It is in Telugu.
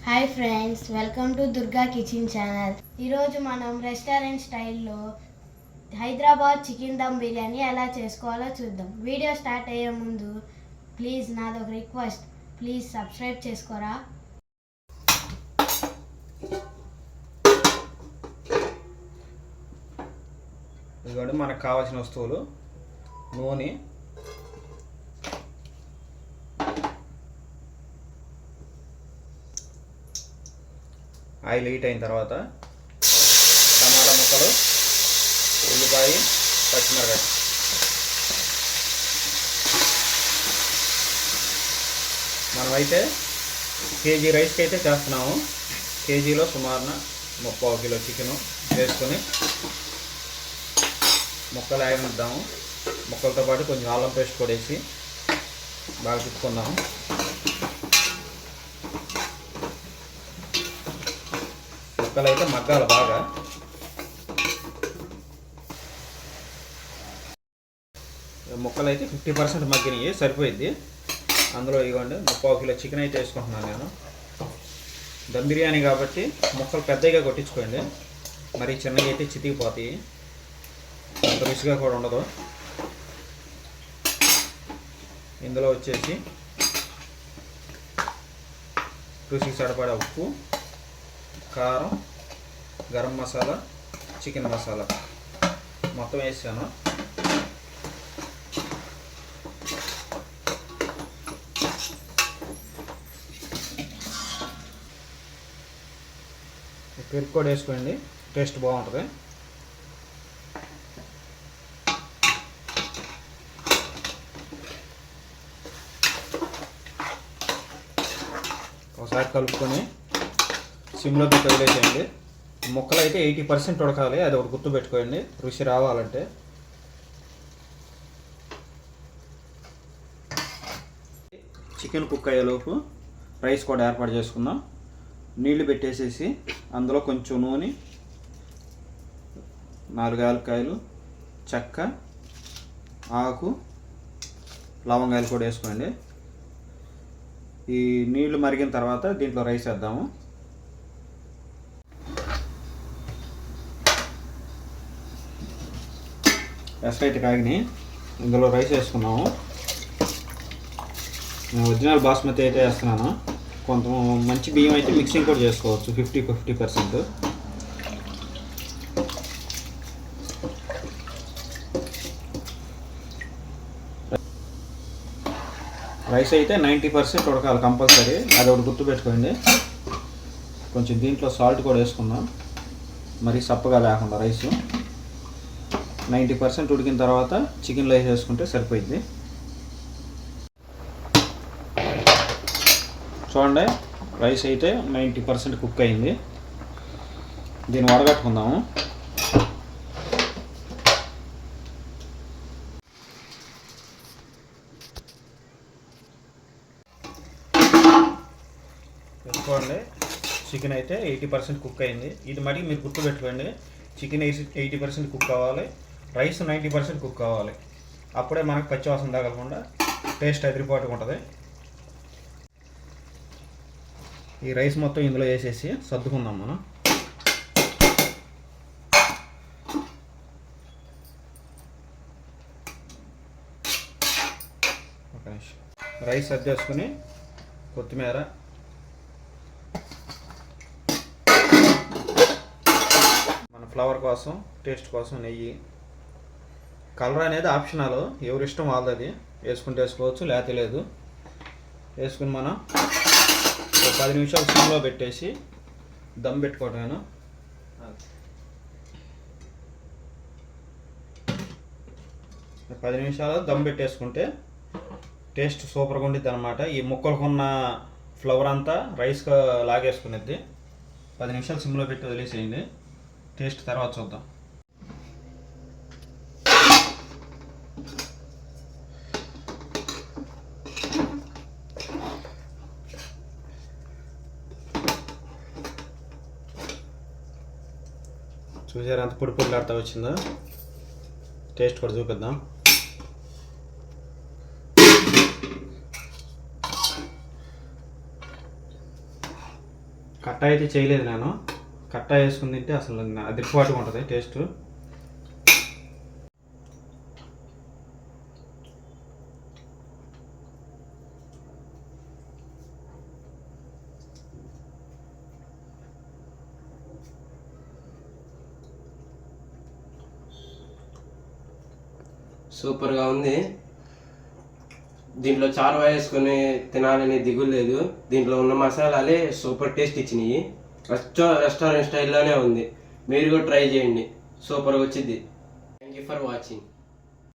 Hi friends, welcome to Durga kitchen channel. ఈరోజు మనం రెస్టారెంట్ స్టైల్లో హైదరాబాద్ చికెన్ దమ్ బిర్యానీ ఎలా చేసుకోవాలో చూద్దాం. వీడియో స్టార్ట్ అయ్యే ముందు ప్లీజ్ నాదొక రిక్వెస్ట్, ప్లీజ్ సబ్స్క్రైబ్ చేసుకోరా. ఇదిగోండి మనకు కావాల్సిన వస్తువులు: నూనె, ఆయిల్ హీట్ అయిన తర్వాత టమాటా ముక్కలు, ఉల్లిపాయ, పచ్చిమిరపకాయ. మనమైతే కేజీ రైస్కి అయితే చేస్తున్నాము. కేజీలో సుమారున 30 కిలో చికెను వేసుకొని ముక్కలు వేయనిద్దాము. ముక్కలతో పాటు కొంచెం అల్లం పేస్ట్ కూడా వేసి బాగా తిప్పుకుందాము. ముక్కలు అయితే మగ్గాలి బాగా. ముక్కలు అయితే 50% మగ్గినవి సరిపోయింది. అందులో ఇవ్వండి 30 కిలో చికెన్ అయితే వేసుకుంటున్నాను నేను. దమ్ బిర్యానీ కాబట్టి ముక్కలు పెద్దగా కొట్టించుకోండి, మరి చిన్నగా అయితే చితికిపోతాయి, అంత రుచిగా కూడా ఉండదు. ఇందులో వచ్చేసి రుచికి సరిపడా ఉప్పు, కారం, గరం మసాలా, చికెన్ మసాలా మొత్తం వేసాను. పెరుగు కూడా వేసుకోండి, టేస్ట్ బాగుంటుంది. ఒకసారి కలుపుకొని సిమ్లో పెట్టి వదిలేసేయండి. ముక్కలు అయితే 80% ఉడకాలి, అది ఒకటి గుర్తు పెట్టుకోండి రుచి రావాలంటే. చికెన్ కుక్ అయ్యేలోపు రైస్ కూడా ఏర్పాటు చేసుకుందాం. నీళ్లు పెట్టేసేసి అందులో కొంచెం నూనె, 4 యాలక్కాయలు, చెక్క, ఆకు, లవంగాయలు కూడా వేసుకోండి. ఈ నీళ్లు మరిగిన తర్వాత దీంట్లో రైస్ వేద్దాము. ఎసరైతే కాగిని ఇందులో రైస్ వేసుకున్నాము. నేను ఒరిజినల్ బాస్మతి అయితే వేస్తున్నాను. కొంత మంచి బియ్యం అయితే మిక్సింగ్ కూడా చేసుకోవచ్చు 50% రైస్ అయితే 90% ఉడకాలి కంపల్సరీ, అది ఒకటి గుర్తుపెట్టుకోండి. కొంచెం దీంట్లో సాల్ట్ కూడా వేసుకుందాం, మరి సప్పగా లేకుండా. రైస్ 90% ఉడికిన తర్వాత చికెన్లో వేసేసుకుంటే సరిపోయింది. చూడండి, రైస్ అయితే 90% కుక్ అయింది. దీన్ని వడగట్టుకుందాము. పెట్టుకోండి. చికెన్ అయితే 80% కుక్ అయింది. ఇది మటుకు మీరు గుర్తుపెట్టుకోండి, చికెన్ 80% కుక్ అవ్వాలి, రైస్ 90% కుక్ అవ్వాలి. అప్పుడే మనకు పచ్చివాసన తగలకుండా టేస్ట్ అదిరిపోటుగా ఉంటుంది. ఈ రైస్ మొత్తం ఇందులో వేసేసి సర్దుకుందాం మనం. ఒక నిమిషం. రైస్ సర్దేసుకుని కొత్తిమీర, మన ఫ్లేవర్ కోసం, టేస్ట్ కోసం నెయ్యి. కలర్ అనేది ఆప్షనల్, ఎవరి ఇష్టం వాళ్ళది. వేసుకుంటే వేసుకోవచ్చు, లేకపోతే లేదు. వేసుకుని మనం ఒక 10 నిమిషాలు సిమ్లో పెట్టేసి దమ్ పెట్టుకోవటమేను. 10 నిమిషాలు దమ్ పెట్టేసుకుంటే టేస్ట్ సూపర్గా ఉండిద్ది అనమాట. ఈ ముక్కలకున్న ఫ్లవర్ అంతా రైస్గా లాగేసుకునేది. 10 నిమిషాలు సిమ్లో పెట్టి వదిలేసేయండి, టేస్ట్ తర్వాత చూద్దాం. చూసారా అంత పొడి పొడిలాడుతూ వచ్చిందో? టేస్ట్ కూడా చూపిద్దాం. కట్ట అయితే చేయలేదు నేను. కట్ట వేసుకుని తింటే అసలు అదిరిపాటుగా ఉంటుంది టేస్ట్. సూపర్గా ఉంది. దీంట్లో చారు వేసుకొని తినాలని దిగులు లేదు. దీంట్లో ఉన్న మసాలాలే సూపర్ టేస్ట్ ఇచ్చినాయి. రెస్టారెంట్ స్టైల్లోనే ఉంది. మీరు కూడా ట్రై చేయండి, సూపర్గా వచ్చింది. Thank you for watching.